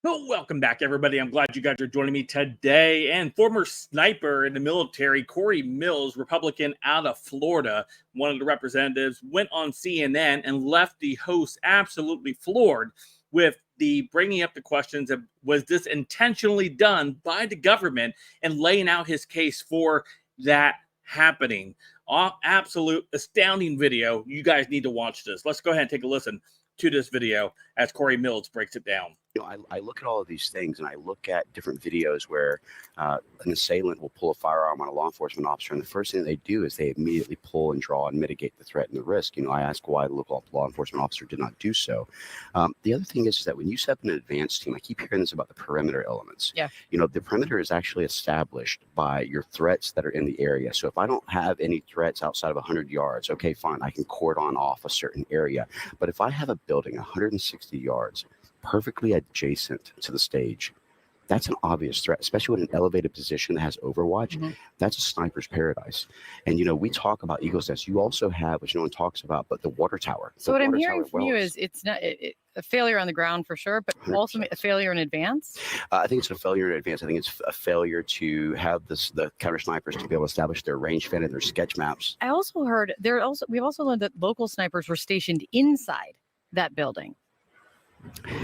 Well, welcome back, everybody. I'm glad you guys are joining me today. And former sniper in the military, Corey Mills, Republican out of Florida, one of the representatives, went on CNN and left the host absolutely floored with the bringing up the questions of, was this intentionally done by the government, and laying out his case for that happening. Absolute astounding video. You guys need to watch this. Let's go ahead and take a listen to this video as Corey Mills breaks it down. I look at all of these things, and I look at different videos where an assailant will pull a firearm on a law enforcement officer, and the first thing they do is they immediately pull and draw and mitigate the threat and the risk. I ask why the local law enforcement officer did not do so. The other thing is that when you set up an advance team, I keep hearing this about the perimeter elements. Yeah. The perimeter is actually established by your threats that are in the area. So if I don't have any threats outside of 100 yards, okay, fine, I can cordon off a certain area. But if I have a building 160 yards, perfectly adjacent to the stage, that's an obvious threat, especially with an elevated position that has overwatch. Mm-hmm. That's a sniper's paradise. And we talk about Eagle's Nest. You also have, which no one talks about, but the water tower. So what I'm hearing from you is it's not a failure on the ground for sure, but 100%. Also a failure in advance. I think it's a failure in advance. I think it's a failure to have the counter snipers to be able to establish their range fin and their sketch maps. I also heard we've also learned that local snipers were stationed inside that building.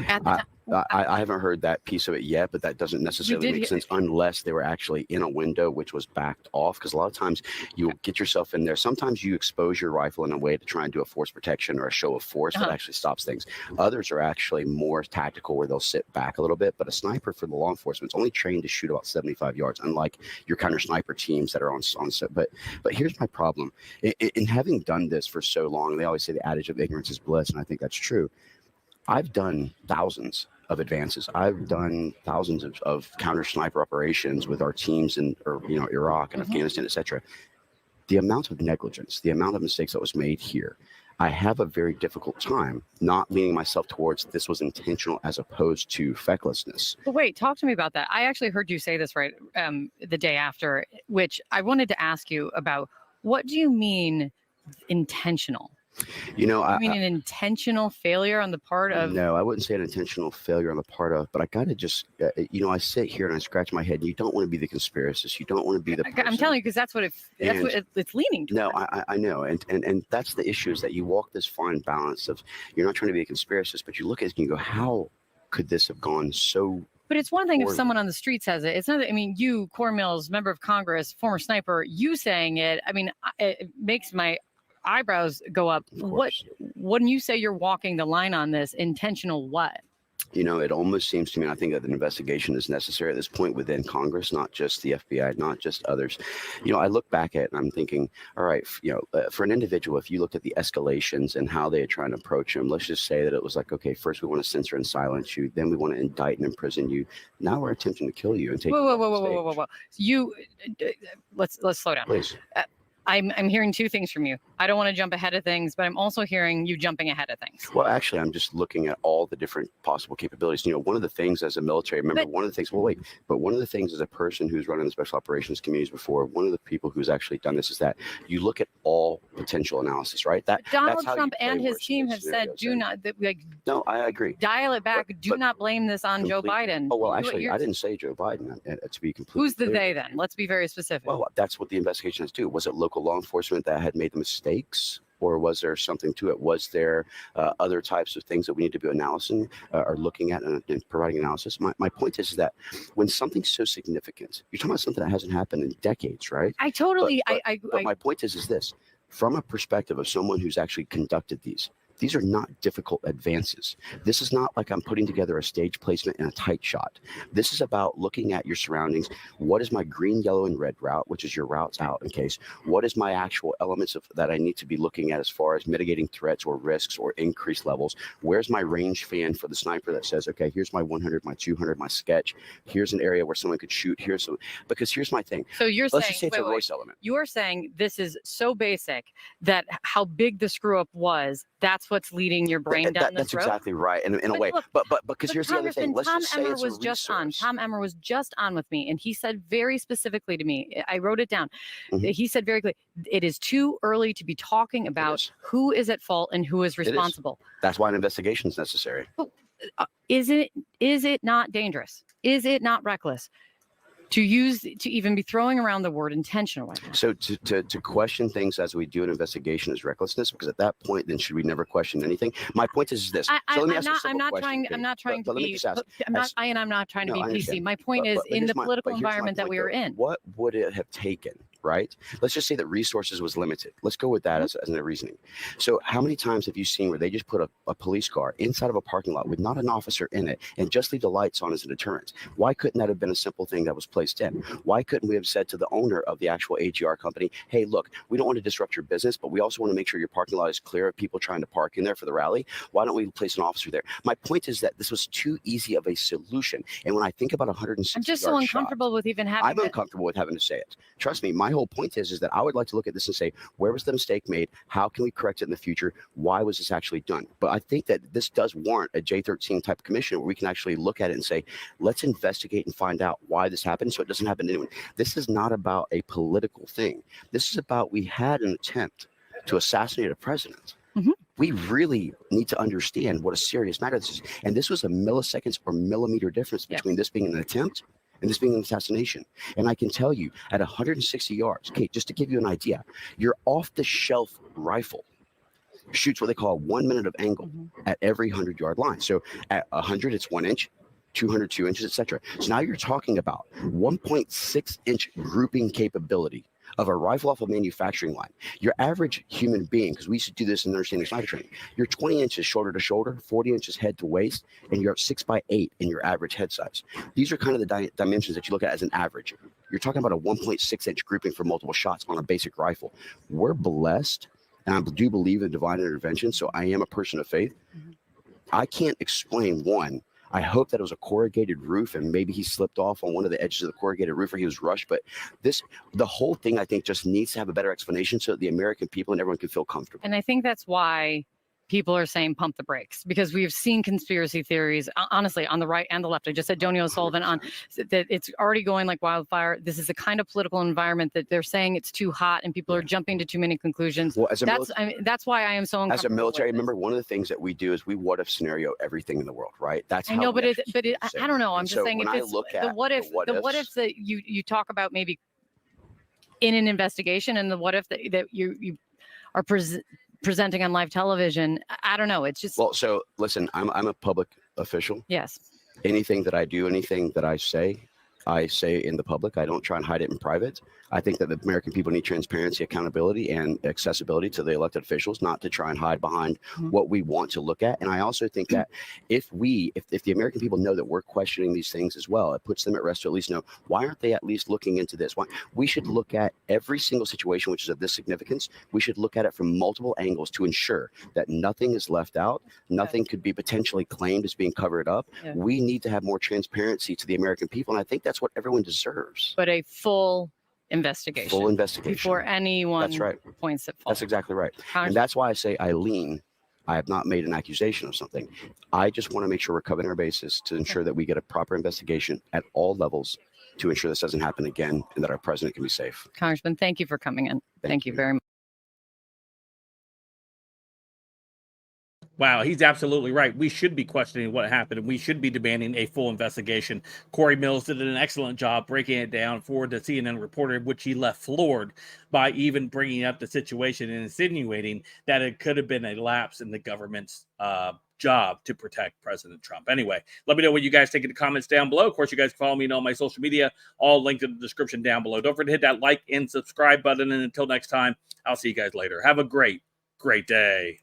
At the time. I haven't heard that piece of it yet, but that doesn't necessarily make sense unless they were actually in a window which was backed off, because a lot of times you get yourself in there. Sometimes you expose your rifle in a way to try and do a force protection or a show of force that actually stops things. Others are actually more tactical where they'll sit back a little bit, but a sniper for the law enforcement is only trained to shoot about 75 yards, unlike your counter sniper teams that are on set. But here's my problem. In having done this for so long, they always say the adage of ignorance is bliss, and I think that's true. I've done thousands of advances. I've done thousands of counter sniper operations with our teams in Iraq and Afghanistan, etc. The amount of negligence, the amount of mistakes that was made here, I have a very difficult time not leaning myself towards this was intentional as opposed to fecklessness. But wait, talk to me about that. I actually heard you say this right the day after, which I wanted to ask you about. What do you mean intentional? I mean an intentional failure on the part of... No, I wouldn't say an intentional failure on the part of, but I got to just, I sit here and I scratch my head, and you don't want to be the conspiracist. You don't want to be the person. I'm telling you, because that's what it's leaning toward. No, I know. And that's the issue, is that you walk this fine balance of, you're not trying to be a conspiracist, but you look at it and you go, how could this have gone so... But it's one thing if someone on the street says it. It's not. You, Corey Mills, member of Congress, former sniper, you saying it. It makes my eyebrows go up. When you say you're walking the line on this, intentional what? It almost seems to me, and I think that an investigation is necessary at this point within Congress, not just the FBI, not just others. I look back at it and I'm thinking, all right, for an individual, if you looked at the escalations and how they are trying to approach him, let's just say that it was like, okay, first we want to censor and silence you, then we want to indict and imprison you. Now we're attempting to kill you and take. Whoa. Let's slow down. Please. I'm hearing two things from you. I don't want to jump ahead of things, but I'm also hearing you jumping ahead of things. Well, actually, I'm just looking at all the different possible capabilities. One of the things as a military member, one of the things as a person who's running the special operations communities before, one of the people who's actually done this is that you look at all potential analysis, right? Donald Trump and his team have said, No, I agree. Dial it back. Do not blame this on Joe Biden. Oh, well, actually, I didn't say Joe Biden, to be completely Who's the clear. they then? Let's be very specific. Well, that's what the investigations do. Was it local law enforcement that had made the mistakes, or was there something to it? Was there other types of things that we need to be analyzing or looking at and providing analysis? My point is that when something's so significant, you're talking about something that hasn't happened in decades, right? I totally. But my point is this: from a perspective of someone who's actually conducted these are not difficult advances. This is not like I'm putting together a stage placement in a tight shot. This is about looking at your surroundings. What is my green, yellow, and red route, which is your routes out in case? What is my actual elements that I need to be looking at as far as mitigating threats or risks or increased levels? Where's my range fan for the sniper that says, okay, here's my 100, my 200, my sketch. Here's an area where someone could shoot. Because here's my thing. So you're Let's saying, just say it's a Royce element. You're saying this is so basic that how big the screw up was, that's what's leading your brain down this road? That's exactly right, in a way. Look, but because here's the other thing. Let's just say it's a resource. Tom Emmer was just on with me, and he said very specifically to me, I wrote it down. Mm-hmm. He said very clearly, it is too early to be talking about who is at fault and who is responsible. That's why an investigation is necessary. is it not dangerous? Is it not reckless to even be throwing around the word intentional like that? So to question things as we do an investigation is recklessness, because at that point, then should we never question anything? My point is this. I'm not trying to be PC. My point is in the political environment that we are in. What would it have taken? Right? Let's just say that resources was limited. Let's go with that as a reasoning. So how many times have you seen where they just put a police car inside of a parking lot with not an officer in it and just leave the lights on as a deterrent? Why couldn't that have been a simple thing that was placed in? Why couldn't we have said to the owner of the actual AGR company, hey, look, we don't want to disrupt your business, but we also want to make sure your parking lot is clear of people trying to park in there for the rally. Why don't we place an officer there? My point is that this was too easy of a solution. And when I think about 160 I'm just so uncomfortable with even having I'm uncomfortable with having to say it. Trust me, my whole point is that I would like to look at this and say, where was the mistake made? How can we correct it in the future? Why was this actually done? But I think that this does warrant a J13 type of commission where we can actually look at it and say, let's investigate and find out why this happened so it doesn't happen to anyone. This is not about a political thing. This is about, we had an attempt to assassinate a president. Mm-hmm. We really need to understand what a serious matter this is. And this was a milliseconds or millimeter difference between this being an attempt and this being an assassination. And I can tell you, at 160 yards, okay, just to give you an idea, your off-the-shelf rifle shoots what they call 1 minute of angle at every 100-yard line. So at 100, it's 1 inch, 200, 2 inches, etc. So now you're talking about 1.6-inch grouping capability of a rifle off a manufacturing line. Your average human being, because we used to do this in understanding sniper training, you're 20 inches shoulder to shoulder, 40 inches head to waist, and you're 6'8" in your average head size. These are kind of the dimensions that you look at as an average. You're talking about a 1.6-inch grouping for multiple shots on a basic rifle. We're blessed, and I do believe in divine intervention, so I am a person of faith. I can't explain one. I hope that it was a corrugated roof and maybe he slipped off on one of the edges of the corrugated roof or he was rushed. But the whole thing, I think, just needs to have a better explanation so that the American people and everyone can feel comfortable. And I think that's why people are saying pump the brakes, because we've seen conspiracy theories, honestly, on the right and the left. I just said Donny O'Sullivan on that it's already going like wildfire. This is the kind of political environment that they're saying it's too hot and people are jumping to too many conclusions. Well, that's why I am so uncomfortable. As a military member, one of the things that we do is we what if scenario everything in the world, right? That's how I know, but I don't know. I'm just saying, if it's the what ifs that you talk about maybe in an investigation, and the what if that you are presenting on live television, I don't know. It's just, well, so listen, I'm a public official. Yes. Anything that I do, anything that I say in the public. I don't try and hide it in private. I think that the American people need transparency, accountability, and accessibility to the elected officials, not to try and hide behind what we want to look at. And I also think that if the American people know that we're questioning these things as well, it puts them at rest to at least know, why aren't they at least looking into this? Why we should look at every single situation which is of this significance. We should look at it from multiple angles to ensure that nothing is left out, nothing could be potentially claimed as being covered up. We need to have more transparency to the American people, and I think that's what everyone deserves. But a full investigation. Full investigation. Before anyone That's right. points at fault. That's exactly right. And that's why I say I have not made an accusation of something. I just want to make sure we're covering our bases to ensure that we get a proper investigation at all levels to ensure this doesn't happen again and that our president can be safe. Congressman, thank you for coming in. Thank you very much. Wow, he's absolutely right. We should be questioning what happened, and we should be demanding a full investigation. Corey Mills did an excellent job breaking it down for the CNN reporter, which he left floored by even bringing up the situation and insinuating that it could have been a lapse in the government's job to protect President Trump. Anyway, let me know what you guys think in the comments down below. Of course, you guys can follow me on all my social media, all linked in the description down below. Don't forget to hit that like and subscribe button, and until next time, I'll see you guys later. Have a great day.